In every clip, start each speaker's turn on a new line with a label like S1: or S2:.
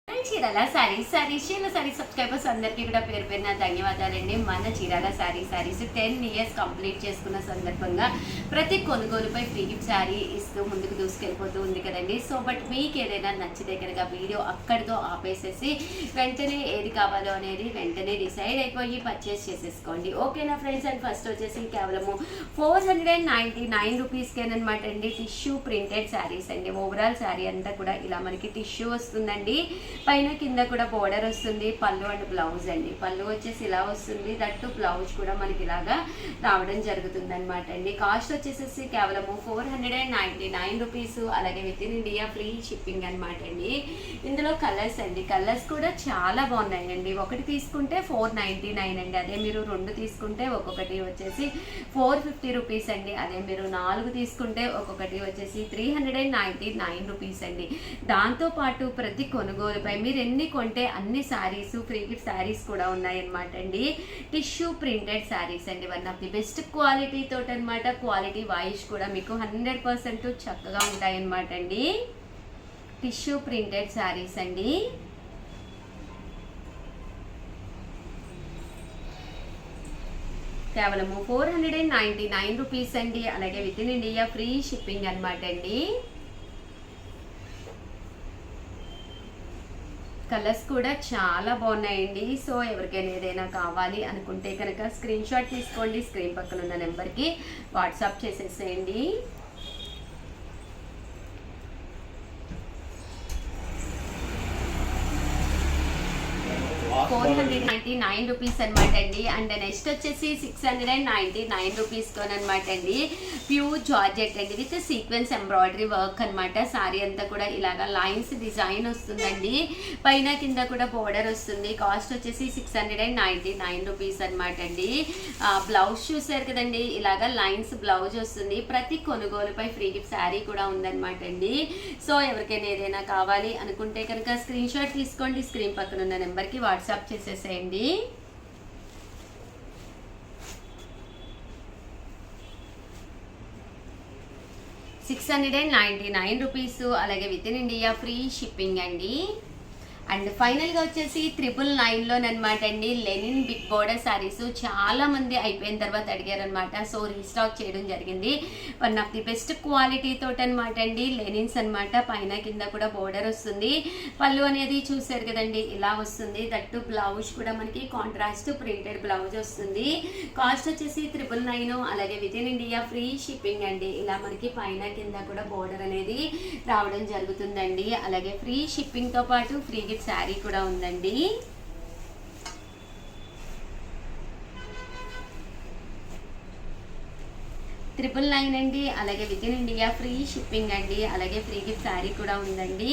S1: Chirala saris subscribers అందరికీ కూడా పేరు పేరున ధన్యవాదాలండి. మన చీరాల సారీస్ 10 ఇయర్స్ కంప్లీట్ చేసుకున్న సందర్భంగా ప్రతి కొనుగోలుపై ఫ్రీ గిఫ్ట్ శారీ ఇస్తూ ముందుకు దూసుకెళ్ళిపోతూ ఉంది కదండి. సో బట్ మీకు ఏదైనా నచ్చితే కనుక వీడియో అక్కడితో ఆపేసేసి వెంటనే ఏది కావాలో అనేది వెంటనే డిసైడ్ అయిపోయి పర్చేస్ చేసేసుకోండి. ఓకేనా ఫ్రెండ్స్? అండ్ ఫస్ట్ వచ్చేసి కేవలము 499 రూపీస్కేనమాట అండి. టిష్యూ ప్రింటెడ్ శారీస్ అండి. ఓవరాల్ శారీ అంతా కూడా ఇలా మనకి టిష్యూ వస్తుందండి. పైన కింద కూడా బోర్డర్ వస్తుంది. పళ్ళు అండ్ బ్లౌజ్ అండి. పళ్ళు వచ్చేసి ఇలా వస్తుంది. దట్టు బ్లౌజ్ కూడా మనకి ఇలాగా రావడం జరుగుతుంది అనమాట అండి. కాస్ట్ వచ్చేసి కేవలము 499 రూపీస్. అలాగే with in India free shipping అనమాట అండి. ఇందులో కలర్స్ అండి. కలర్స్ కూడా చాలా బాగున్నాయండి. ఒకటి తీసుకుంటే 499 అండి. అదే మీరు 2 తీసుకుంటే ఒక్కొక్కటి వచ్చేసి 450 రూపీస్ అండి. అదే మీరు 4 తీసుకుంటే ఒక్కొక్కటి వచ్చేసి 399 రూపీస్ అండి. దాంతోపాటు ప్రతి కొనుగోలుపై మీరు ఎన్ని కొంటే అన్ని శారీస్ ఫ్రీ గిఫ్ట్ శారీస్ కూడా ఉన్నాయన్నమాట అండి. టిష్యూ ప్రింటెడ్ శారీస్ అండి. One of the best quality తోటి అనమాట. క్వాలిటీ వాయిస్ కూడా మీకు 100% చక్కగా ఉంటాయన్నమాట అండి. టిష్యూ ప్రింటెడ్ శారీస్ అండి. కేవలము 499 రూపీస్ అండి. అలాగే with in India free shipping అనమాట అండి. కలర్స్ కూడా చాలా బాగున్నాయండి. సో ఎవరికైనా ఏదైనా కావాలి అనుకుంటే కనుక స్క్రీన్ షాట్ తీసుకోండి. స్క్రీన్ పక్కన ఉన్న నెంబర్కి వాట్సాప్ చేసేసేయండి. 499 రూపీస్ అనమాట అండి. అండ్ నెక్స్ట్ వచ్చేసి 699 రూపీస్ అనమాట అండి. ప్యూర్ జార్జెట్ అండి విత్ సీక్వెన్స్ ఎంబ్రాయిడరీ వర్క్ అనమాట. సారీ అంతా కూడా ఇలాగా లైన్స్ డిజైన్ వస్తుందండి. పైన కింద కూడా బోర్డర్ వస్తుంది. కాస్ట్ వచ్చేసి 699 రూపీస్ అనమాట అండి. బ్లౌజ్ చూసారు కదండి, ఇలాగా లైన్స్ బ్లౌజ్ వస్తుంది. ప్రతి కొనుగోలుపై ఫ్రీ గిఫ్ట్ శారీ కూడా ఉందన్నమాట అండి. సో ఎవరికైనా ఏదైనా కావాలి అనుకుంటే కనుక స్క్రీన్ షాట్ తీసుకోండి. స్క్రీన్ పక్కన ఉన్న నెంబర్కి వాట్సాప్ చేసేసేయండి. ₹699 రూపీస్. అలాగే with in India free shipping అండి. అండ్ ఫైనల్గా వచ్చేసి 999లోనమాట అండి. లెనిన్ బిగ్ బోర్డర్ శారీస్ చాలా మంది అయిపోయిన తర్వాత అడిగారనమాట. సో రీస్టాక్ చేయడం జరిగింది. One of the best quality తోటి అనమాట అండి. లెనిన్స్ అనమాట. పైన కింద కూడా బోర్డర్ వస్తుంది. పళ్ళు అనేది చూసారు కదండి, ఇలా వస్తుంది. దట్టు బ్లౌజ్ కూడా మనకి కాంట్రాస్ట్ ప్రింటెడ్ బ్లౌజ్ వస్తుంది. కాస్ట్ వచ్చేసి 999. అలాగే with in India free shipping అండి. ఇలా మనకి పైన కింద కూడా బోర్డర్ అనేది రావడం జరుగుతుందండి. అలాగే ఫ్రీ షిప్పింగ్తో పాటు ఫ్రీ శారీ కూడా ఉందండి. $999 అండి. అలాగే with in India free shipping అండి. అలాగే ఫ్రీ గిఫ్ట్ శారీ కూడా ఉందండి.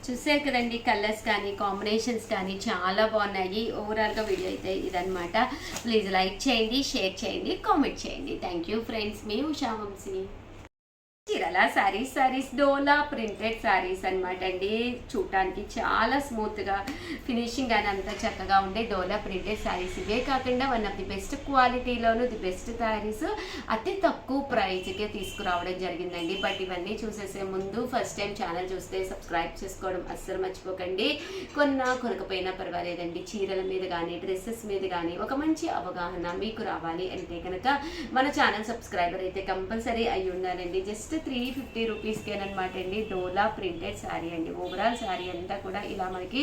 S1: చూసారు కదండి, కలర్స్ కానీ కాంబినేషన్స్ కానీ చాలా బాగున్నాయి. ఓవరాల్గా వీడియో అయితే ఇదనమాట. ప్లీజ్ లైక్ చేయండి, షేర్ చేయండి, కామెంట్ చేయండి. Thank you friends. మీ ఉషా వంశీ. చీరాల సారీస్ డోలా ప్రింటెడ్ శారీస్ అనమాట అండి. చూడటానికి చాలా స్మూత్గా ఫినిషింగ్ అని అంతా చక్కగా ఉండే డోలా ప్రింటెడ్ శారీస్. ఇవే కాకుండా వన్ ఆఫ్ ది బెస్ట్ క్వాలిటీలోను ది బెస్ట్ శారీస్ అతి తక్కువ ప్రైజ్కే తీసుకురావడం జరిగిందండి. బట్ ఇవన్నీ చూసేసే ముందు ఫస్ట్ టైం ఛానల్ చూస్తే సబ్స్క్రైబ్ చేసుకోవడం అస్సలు మర్చిపోకండి. కొనకపోయినా పర్వాలేదండి. చీరల మీద కానీ డ్రెస్సెస్ మీద కానీ ఒక మంచి అవగాహన మీకు రావాలి అంటే కనుక మన ఛానల్ సబ్స్క్రైబర్ అయితే కంపల్సరీ అయి ఉండాలండి. జస్ట్ 350 రూపీస్కేనమాట అండి. డోలా ప్రింటెడ్ శారీ అండి. ఓవరాల్ శారీ అంతా కూడా ఇలా మనకి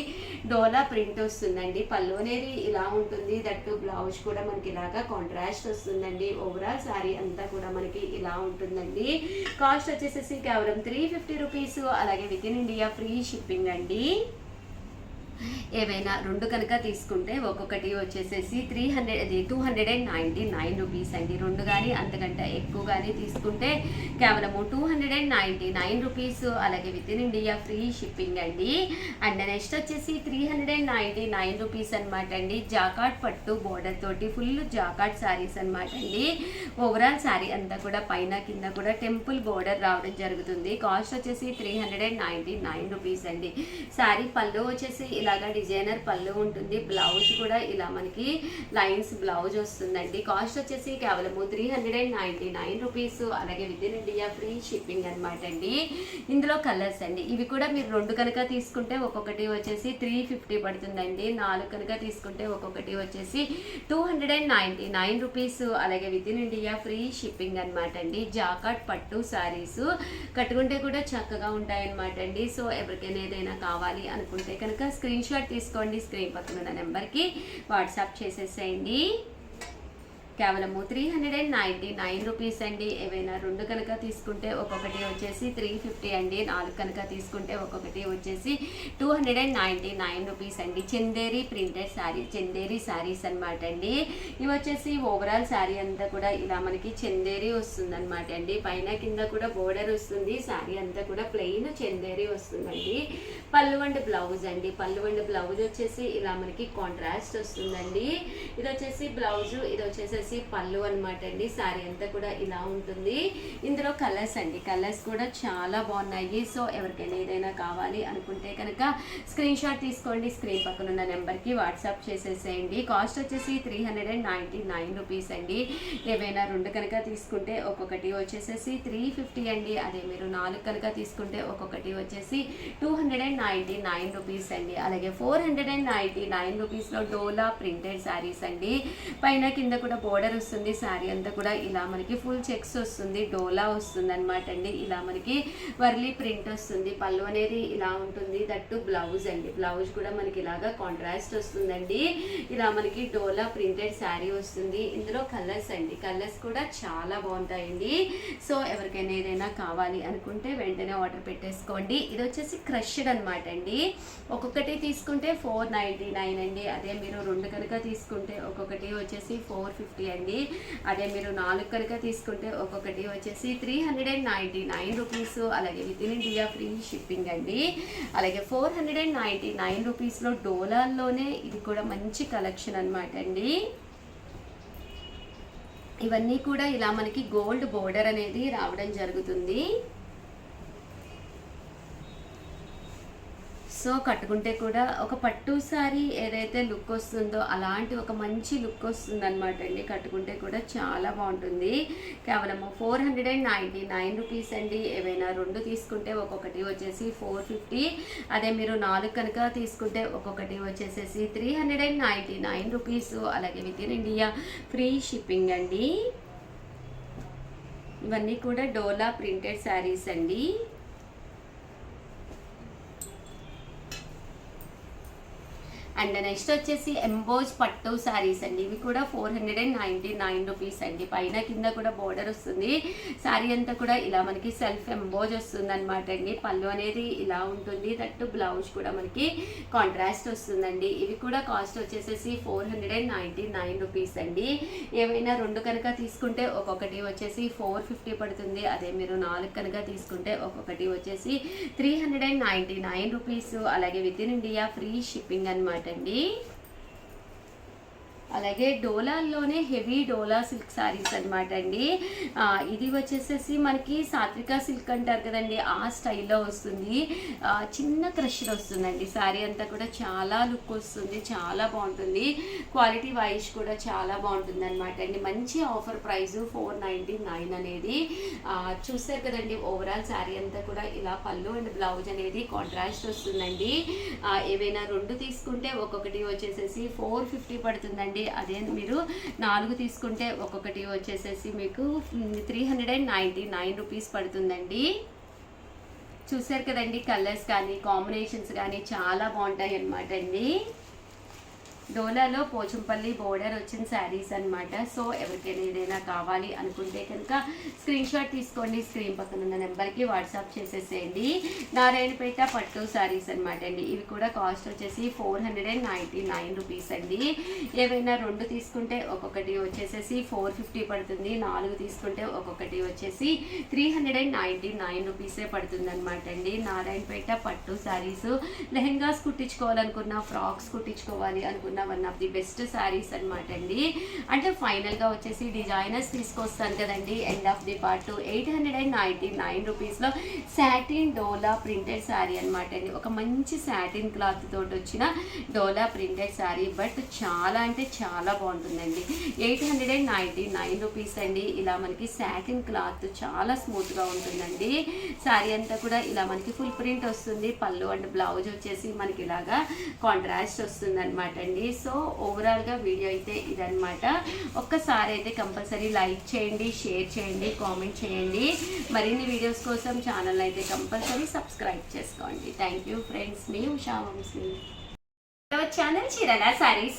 S1: డోలా ప్రింట్ వస్తుందండి. పళ్ళు అనేది ఇలా ఉంటుంది. దట్టు బ్లౌజ్ కూడా మనకి ఇలాగా కాంట్రాస్ట్ వస్తుందండి. ఓవరాల్ శారీ అంతా కూడా మనకి ఇలా ఉంటుందండి. కాస్ట్ వచ్చేసి కేవలం 350 రూపీస్. అలాగే with in India free shipping అండి. ఏవైనా రెండు కనుక తీసుకుంటే ఒక్కొక్కటి వచ్చేసేసి 299 రూపీస్ అండి. రెండు కానీ అంతకంటే ఎక్కువ కానీ తీసుకుంటే కేవలము 299 రూపీస్. అలాగే with in India free shipping అండి. అండ్ నెక్స్ట్ వచ్చేసి 399 రూపీస్ అనమాట అండి. జాకాట్ పట్టు బోర్డర్ తోటి ఫుల్ జాకాట్ శారీస్ అనమాట అండి. ఓవరాల్ శారీ అంతా కూడా పైన కింద కూడా టెంపుల్ బోర్డర్ రావడం జరుగుతుంది. కాస్ట్ వచ్చేసి 399 రూపీస్ అండి. శారీ పళ్ళు వచ్చేసి ఇలాగా డిజైనర్ పళ్ళు ఉంటుంది. బ్లౌజ్ కూడా ఇలా మనకి లైన్స్ బ్లౌజ్ వస్తుందండి. కాస్ట్ వచ్చేసి కేవలము 399 రూపీస్. అలాగే with in India free shipping అనమాట అండి. ఇందులో కలర్స్ అండి. ఇవి కూడా మీరు రెండు కనుక తీసుకుంటే ఒక్కొక్కటి వచ్చేసి 350 పడుతుందండి. 4 కనుక తీసుకుంటే ఒక్కొక్కటి వచ్చేసి 299 రూపీస్. అలాగే with in India free shipping అనమాట అండి. జాకాట్ పట్టు శారీస్ కట్టుకుంటే కూడా చక్కగా ఉంటాయన్నమాట అండి. సో ఎవరికైనా ఏదైనా కావాలి అనుకుంటే కనుక స్క్రీన్ షాట్ తీసుకోండి. స్క్రీన్ పక్కన ఉన్న నెంబర్కి వాట్సాప్ చేసేసేయండి. కేవలము 399 రూపీస్ అండి. ఏవైనా రెండు కనుక తీసుకుంటే ఒక్కొక్కటి వచ్చేసి 350 అండి. 4 కనుక తీసుకుంటే ఒక్కొక్కటి వచ్చేసి 299 రూపీస్ అండి. చందేరి ప్రింటెడ్ శారీ, చందేరి శారీస్ అనమాట అండి. ఇవి వచ్చేసి ఓవరాల్ శారీ అంతా కూడా ఇలా మనకి చందేరి వస్తుంది అనమాట అండి. పైన కింద కూడా బోర్డర్ వస్తుంది. శారీ అంతా కూడా ప్లెయిన్ చందేరి వస్తుందండి. పళ్ళు అండ్ బ్లౌజ్ అండి. పళ్ళు అండ్ బ్లౌజ్ వచ్చేసి ఇలా మనకి కాంట్రాస్ట్ వస్తుందండి. ఇది వచ్చేసి బ్లౌజ్, ఇది వచ్చేసి పళ్ళు అనమాట అండి. శారీ అంతా కూడా ఇలా ఉంటుంది. ఇందులో కలర్స్ అండి. కలర్స్ కూడా చాలా బాగున్నాయి. సో ఎవరికైనా ఏదైనా కావాలి అనుకుంటే కనుక స్క్రీన్ షాట్ తీసుకోండి. స్క్రీన్ పక్కన ఉన్న నెంబర్కి వాట్సాప్ చేసేసేయండి. కాస్ట్ వచ్చేసి 399 రూపీస్ అండి. ఏవైనా రెండు కనుక తీసుకుంటే ఒక్కొక్కటి వచ్చేసేసి 350 అండి. అదే మీరు 4 కనుక తీసుకుంటే ఒక్కొక్కటి వచ్చేసి 299 రూపీస్ అండి. అలాగే 499 రూపీస్లో డోలా ప్రింటెడ్ శారీస్ అండి. పైన కింద కూడా బోర్డర్ వస్తుంది. శారీ అంతా కూడా ఇలా మనకి ఫుల్ చెక్స్ వస్తుంది. డోలా వస్తుంది అనమాట అండి. ఇలా మనకి వర్లీ ప్రింట్ వస్తుంది. పళ్ళు అనేది ఇలా ఉంటుంది. దట్టు బ్లౌజ్ అండి. బ్లౌజ్ కూడా మనకి ఇలాగా కాంట్రాస్ట్ వస్తుందండి. ఇలా మనకి డోలా ప్రింటెడ్ శారీ వస్తుంది. ఇందులో కలర్స్ అండి. కలర్స్ కూడా చాలా బాగుంటాయండి. సో ఎవరికైనా ఏదైనా కావాలి అనుకుంటే వెంటనే ఆర్డర్ పెట్టేసుకోండి. ఇది వచ్చేసి క్రష్డ్ అనమాట అండి. ఒక్కొక్కటి తీసుకుంటే 499 అండి. అదే మీరు రెండు కనుక తీసుకుంటే ఒక్కొక్కటి వచ్చేసి 450 అండి. అదే మీరు 4 కనుక తీసుకుంటే ఒక్కొక్కటి వచ్చేసి 399 రూపీస్. అలాగే with in India free shipping అండి. అలాగే 499 రూపీస్లో డోలాల్లోనే ఇది కూడా మంచి కలెక్షన్ అనమాట అండి. ఇవన్నీ కూడా ఇలా మనకి గోల్డ్ బోర్డర్ అనేది రావడం జరుగుతుంది. సో కట్టుకుంటే కూడా ఒక పట్టు సారీ ఏదైతే లుక్ వస్తుందో అలాంటి ఒక మంచి లుక్ వస్తుంది అనమాట అండి. కట్టుకుంటే కూడా చాలా బాగుంటుంది. కేవలము 499 రూపీస్ అండి. ఏవైనా రెండు తీసుకుంటే ఒక్కొక్కటి వచ్చేసి 450. అదే మీరు 4 కనుక తీసుకుంటే ఒక్కొక్కటి వచ్చేసేసి 399 రూపీస్. అలాగే with in India free shipping అండి. ఇవన్నీ కూడా డోలా ప్రింటెడ్ శారీస్ అండి. అండ్ నెక్స్ట్ వచ్చేసి ఎంబోజ్ పట్టు శారీస్ అండి. ఇవి కూడా 499 రూపీస్ అండి. పైన కింద కూడా బోర్డర్ వస్తుంది. శారీ అంతా కూడా ఇలా మనకి సెల్ఫ్ ఎంబోజ్ వస్తుంది అనమాట అండి. పళ్ళు అనేది ఇలా ఉంటుంది. దట్టు బ్లౌజ్ కూడా మనకి కాంట్రాస్ట్ వస్తుందండి. ఇవి కూడా కాస్ట్ వచ్చేసేసి 499 రూపీస్ అండి. ఏవైనా రెండు కనుక తీసుకుంటే ఒక్కొక్కటి వచ్చేసి 450 పడుతుంది. అదే మీరు 4 కనుక తీసుకుంటే ఒక్కొక్కటి వచ్చేసి 399 రూపీస్. అలాగే with in India free shipping అనమాట అండి. అలాగే డోలాల్లోనే హెవీ డోలా సిల్క్ శారీస్ అనమాట అండి. ఇది వచ్చేసేసి మనకి సాత్విక సిల్క్ అంటారు కదండి, ఆ స్టైల్లో వస్తుంది. చిన్న క్రష్డ్ వస్తుందండి. శారీ అంతా కూడా చాలా లుక్ వస్తుంది, చాలా బాగుంటుంది. క్వాలిటీ వైజ్ కూడా చాలా బాగుంటుంది అనమాట అండి. మంచి ఆఫర్ ప్రైస్ 499 అనేది. చూస్తారు కదండి, ఓవరాల్ శారీ అంతా కూడా ఇలా పళ్ళు అండ్ బ్లౌజ్ అనేది కాంట్రాస్ట్ వస్తుందండి. ఏవైనా రెండు తీసుకుంటే ఒక్కొక్కటి వచ్చేసేసి 450 పడుతుందండి. అదే మీరు 4 తీసుకుంటే ఒక్కొక్కటి వచ్చేసేసి మీకు 399 రూపీస్ పడుతుందండి. చూసారు కదండి, కలర్స్ కానీ కాంబినేషన్స్ కానీ చాలా బాగుంటాయి అన్నమాట అండి. డోలాలో పోచంపల్లి బోర్డర్ వచ్చిన శారీస్ అనమాట. సో ఎవరికైనా ఏదైనా కావాలి అనుకుంటే కనుక స్క్రీన్ షాట్ తీసుకోండి, స్క్రీన్ పక్కన ఉన్న నెంబర్కి వాట్సాప్ చేసేసేయండి. నారాయణపేట పట్టు శారీస్ అనమాట అండి. ఇవి కూడా కాస్ట్ వచ్చేసి 499 రూపీస్ అండి. ఏవైనా 2 తీసుకుంటే ఒక్కొక్కటి వచ్చేసేసి 450 పడుతుంది, 4 తీసుకుంటే ఒక్కొక్కటి వచ్చేసి 399 రూపీసే పడుతుంది అనమాట అండి. నారాయణపేట పట్టు శారీస్ లెహెంగాస్ కుట్టించుకోవాలనుకున్న, ఫ్రాక్స్ కుట్టించుకోవాలి అనుకున్న one of the best saris అనమాట అండి. అంటే ఫైనల్గా వచ్చేసి డిజైనర్స్ తీసుకొస్తాను కదండి ఎండ్ ఆఫ్ ది పార్ట్. 899 రూపీస్లో సాటిన్ డోలా ప్రింటెడ్ శారీ అనమాట అండి. ఒక మంచి సాటిన్ క్లాత్ తోటి వచ్చిన డోలా ప్రింటెడ్ శారీ, బట్ చాలా అంటే చాలా బాగుంటుందండి. 899 రూపీస్ అండి. ఇలా మనకి సాటిన్ క్లాత్ చాలా స్మూత్గా ఉంటుందండి. శారీ అంతా కూడా ఇలా మనకి ఫుల్ ప్రింట్ వస్తుంది. పళ్ళు అండ్ బ్లౌజ్ వచ్చేసి మనకి ఇలాగా కాంట్రాస్ట్ వస్తుంది అనమాట అండి. సో ఓవరాల్గా వీడియో అయితే ఇదనమాట. ఒక్కసారి అయితే కంపల్సరీ లైక్ చేయండి, షేర్ చేయండి, కామెంట్ చేయండి. మరిన్ని వీడియోస్ కోసం ఛానల్ అయితే కంపల్సరీ సబ్స్క్రైబ్ చేసుకోండి. థ్యాంక్ యూ ఫ్రెండ్స్, మీ ఉషా వంశీ. ఛానల్ చీరాల సారీస్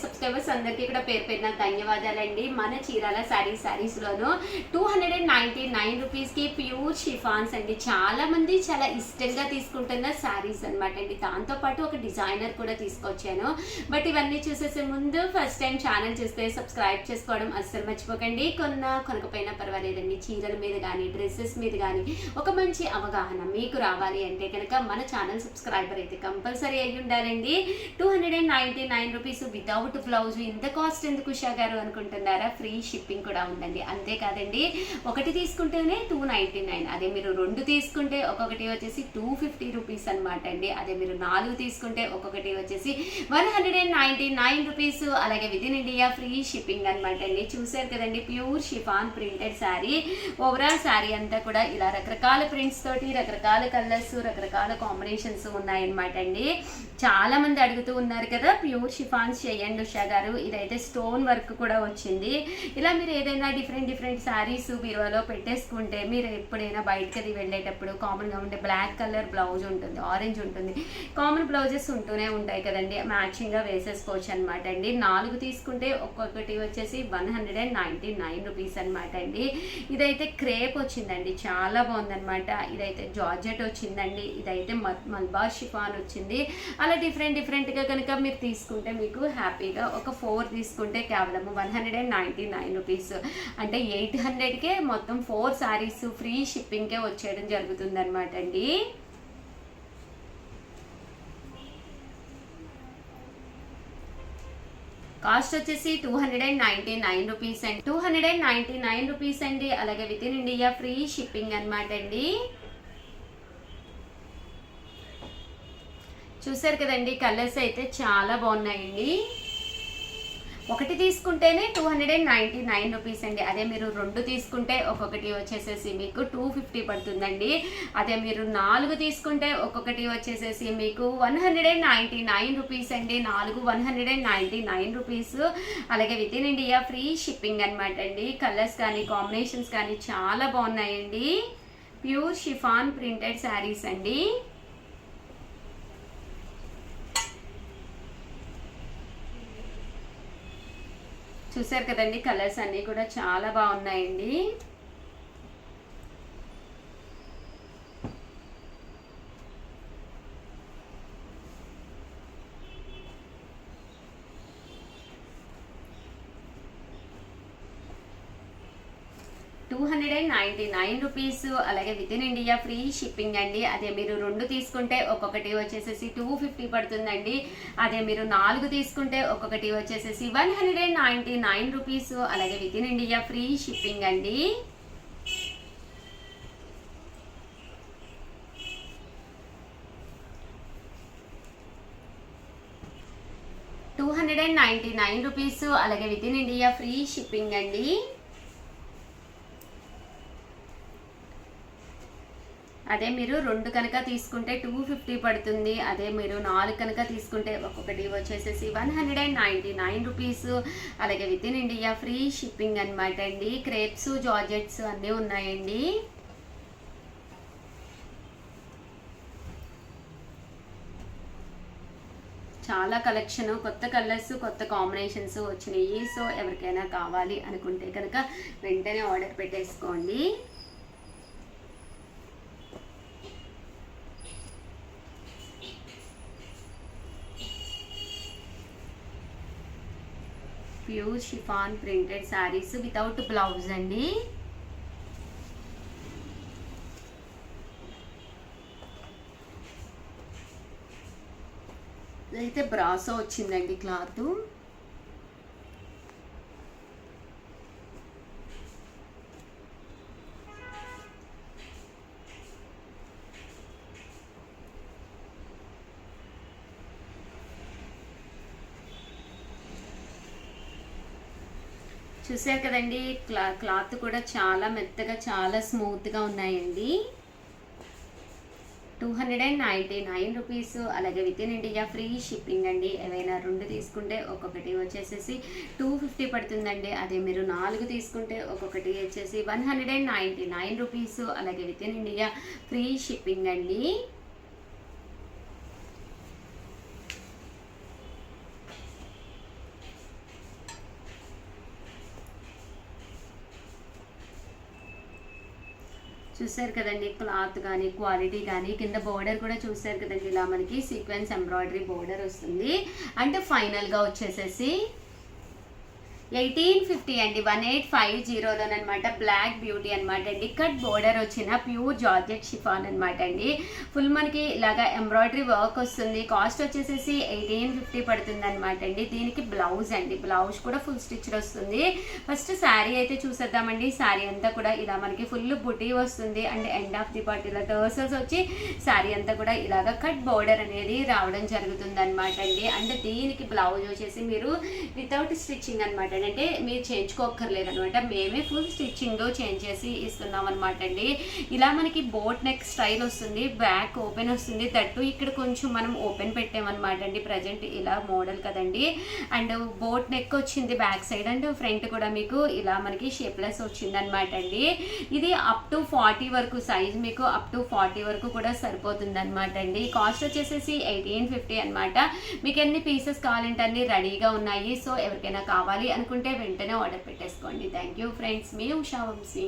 S1: సబ్స్క్రైబర్స్ అందరికీ కూడా పేరు పేరున ధన్యవాదాలండి. మన చీరాల సారీస్లోను 299 రూపీస్కి ప్యూర్ షిఫాన్స్ అండి. చాలా మంది చాలా ఇష్టంగా తీసుకుంటున్న శారీస్ అనమాట అండి. దాంతోపాటు ఒక డిజైనర్ కూడా తీసుకొచ్చాను. బట్ ఇవన్నీ చూసేసే ముందు ఫస్ట్ టైం ఛానల్ చూస్తే సబ్స్క్రైబ్ చేసుకోవడం అస్సలు మర్చిపోకండి. కొనకపోయినా పర్వాలేదండి. చీరల మీద కానీ డ్రెస్సెస్ మీద కానీ ఒక మంచి అవగాహన మీకు రావాలి అంటే కనుక మన ఛానల్ సబ్స్క్రైబర్ అయితే కంపల్సరీ అయ్యి ఉండాలండి. 299 రూపీస్ వితౌట్ బ్లౌజ్. ఇంత కాస్ట్ ఎందుకు ఉషా గారు అనుకుంటున్నారా? ఫ్రీ షిప్పింగ్ కూడా ఉందండి. అంతేకాదండి, ఒకటి తీసుకుంటేనే 299, అదే మీరు 2 తీసుకుంటే ఒక్కొక్కటి వచ్చేసి 250 రూపీస్ అనమాట అండి. అదే మీరు 4 తీసుకుంటే ఒక్కొక్కటి వచ్చేసి 199 రూపీస్. అలాగే with in India free shipping అనమాట అండి. చూసారు కదండి, pure chiffon printed sari. Overall sari అంతా కూడా ఇలా రకరకాల ప్రింట్స్ తోటి, రకరకాల కలర్స్, రకరకాల కాంబినేషన్స్ ఉన్నాయన్నమాట అండి. చాలా మంది అడుగుతూ ఉన్నారు కదా ప్యూర్ షిఫాన్స్ చేయండి ఉషా గారు. ఇదైతే స్టోన్ వర్క్ కూడా వచ్చింది. ఇలా మీరు ఏదైనా డిఫరెంట్ శారీస్ బీరువాలో పెట్టేసుకుంటే మీరు ఎప్పుడైనా బయటకి అది వెళ్ళేటప్పుడు కామన్గా ఉండే బ్లాక్ కలర్ బ్లౌజ్ ఉంటుంది, ఆరెంజ్ ఉంటుంది, కామన్ బ్లౌజెస్ ఉంటూనే ఉంటాయి కదండి, మ్యాచింగ్గా వేసేసుకోవచ్చు అనమాట అండి. 4 తీసుకుంటే ఒక్కొక్కటి వచ్చేసి 199 రూపీస్ అనమాట అండి. ఇదైతే క్రేప్ వచ్చిందండి, చాలా బాగుందనమాట. ఇదైతే జార్జెట్ వచ్చిందండి. ఇదైతే మల్బార్ షిఫాన్ వచ్చింది. అలా డిఫరెంట్గా కనుక మీరు తీసుకుంటే మీకు హ్యాపీగా ఒక 4 తీసుకుంటే కేవలం 199 రూపీస్, అంటే 800కే మొత్తం 4 శారీస్ ఫ్రీ షిప్పింగ్కే వచ్చేయడం జరుగుతుంది అనమాట అండి. కాస్ట్ వచ్చేసి 299 రూపీస్ అండి. 299 రూపీస్ అండి. అలాగే with in India free shipping అనమాట అండి. చూసారు కదండి, కలర్స్ అయితే చాలా బాగున్నాయండి. ఒకటి తీసుకుంటేనే 299 రూపీస్ అండి. అదే మీరు 2 తీసుకుంటే ఒక్కొక్కటి వచ్చేసేసి మీకు 250 పడుతుందండి. అదే మీరు 4 తీసుకుంటే ఒక్కొక్కటి వచ్చేసేసి మీకు 199 రూపీస్ అండి. 4 199 రూపీస్. అలాగే with in India free shipping అనమాట అండి. కలర్స్ కానీ కాంబినేషన్స్ కానీ చాలా బాగున్నాయండి. ప్యూర్ షిఫాన్ ప్రింటెడ్ శారీస్ అండి. చూసారు కదండి, కలర్స్ అన్నీ కూడా చాలా బాగున్నాయండి. ₹299. అలాగే with in India free shipping అండి. అదే మీరు 2 తీసుకుంటే ఒక్కొక్కటి వచ్చేసేసి 250 పడుతుందండి. అదే మీరు 4 తీసుకుంటే ఒక్కొక్కటి వచ్చేసేసి 199 రూపీస్. అలాగే with in India free shipping అండి. ₹299. అలాగే with in India free shipping అండి. అదే మీరు 2 కనుక తీసుకుంటే 250 పడుతుంది. అదే మీరు 4 కనుక తీసుకుంటే ఒక్కొక్కటి వచ్చేసేసి 199 రూపీస్. అలాగే with in India free shipping అనమాట అండి. క్రేప్స్, జార్జెట్స్ అన్నీ ఉన్నాయండి. చాలా కలెక్షన్, కొత్త కలర్స్, కొత్త కాంబినేషన్స్ వచ్చినాయి. సో ఎవరికైనా కావాలి అనుకుంటే కనుక వెంటనే ఆర్డర్ పెట్టేసుకోండి. Pure chiffon printed saris without blouse అండి. ఇదైతే బ్రాసో వచ్చిందండి క్లాత్. చూసారు కదండి, క్లాత్ కూడా చాలా మెత్తగా, చాలా స్మూత్గా ఉన్నాయండి. 299 రూపీస్. అలాగే with in India free shipping అండి. ఏవైనా 2 తీసుకుంటే ఒక్కొక్కటి వచ్చేసేసి 250 పడుతుందండి. అదే మీరు 4 తీసుకుంటే ఒక్కొక్కటి వచ్చేసి 199 రూపీస్. అలాగే with in India free shipping అండి. చూసారు కదండి, క్లాత్ కానీ క్వాలిటీ కానీ, కింద బోర్డర్ కూడా చూసారు కదండి, ఇలా మనకి సీక్వెన్స్ ఎంబ్రాయిడరీ బోర్డర్ వస్తుంది. అంటే ఫైనల్గా వచ్చేసేసి 1850 అండి, 1850లోనమాట. బ్లాక్ బ్యూటీ అనమాట అండి. కట్ బోర్డర్ వచ్చిన ప్యూర్ జార్జెట్ షిఫాన్ అనమాట అండి. ఫుల్ మనకి ఇలాగా ఎంబ్రాయిడరీ వర్క్ వస్తుంది. కాస్ట్ వచ్చేసేసి 1850 పడుతుంది అనమాట అండి. దీనికి బ్లౌజ్ అండి, బ్లౌజ్ కూడా ఫుల్ స్టిచ్డ్ వస్తుంది. ఫస్ట్ శారీ అయితే చూసేద్దామండి. శారీ అంతా కూడా ఇలా మనకి ఫుల్ బుటీ వస్తుంది. And end of the part ఇలా టర్సల్స్ వచ్చి శారీ అంతా కూడా ఇలాగా కట్ బోర్డర్ అనేది రావడం జరుగుతుంది అనమాట అండి. అంటే దీనికి బ్లౌజ్ వచ్చేసి మీరు వితౌట్ స్టిచ్చింగ్ అనమాట, అంటే మీరు చేయించుకోక్కర్లేదు అనమాట. మేమే ఫుల్ స్టిచ్చింగ్ చేంజ్ చేసి ఇస్తున్నాం అనమాట అండి. ఇలా మనకి బోట్ నెక్ స్టైల్ వస్తుంది, బ్యాక్ ఓపెన్ వస్తుంది. దట్టు ఇక్కడ కొంచెం మనం ఓపెన్ పెట్టామన్నమాట అండి. ప్రజెంట్ ఇలా మోడల్ కదండి. అండ్ బోట్ నెక్ వచ్చింది బ్యాక్ సైడ్, అండ్ ఫ్రంట్ కూడా మీకు ఇలా మనకి షేప్లెస్ వచ్చింది అనమాట అండి. ఇది అప్ టు 40 వరకు సైజ్, మీకు అప్ టు 40 వరకు కూడా సరిపోతుంది అనమాట అండి. కాస్ట్ వచ్చేసేసి 1850 అనమాట. మీకు ఎన్ని పీసెస్ కావాలంటే అన్ని రెడీగా ఉన్నాయి. సో ఎవరికైనా కావాలి అనుకుంటే వెంటనే ఆర్డర్ పెట్టేసుకోండి. థ్యాంక్ యూ ఫ్రెండ్స్, మీ ఉషా వంశీ.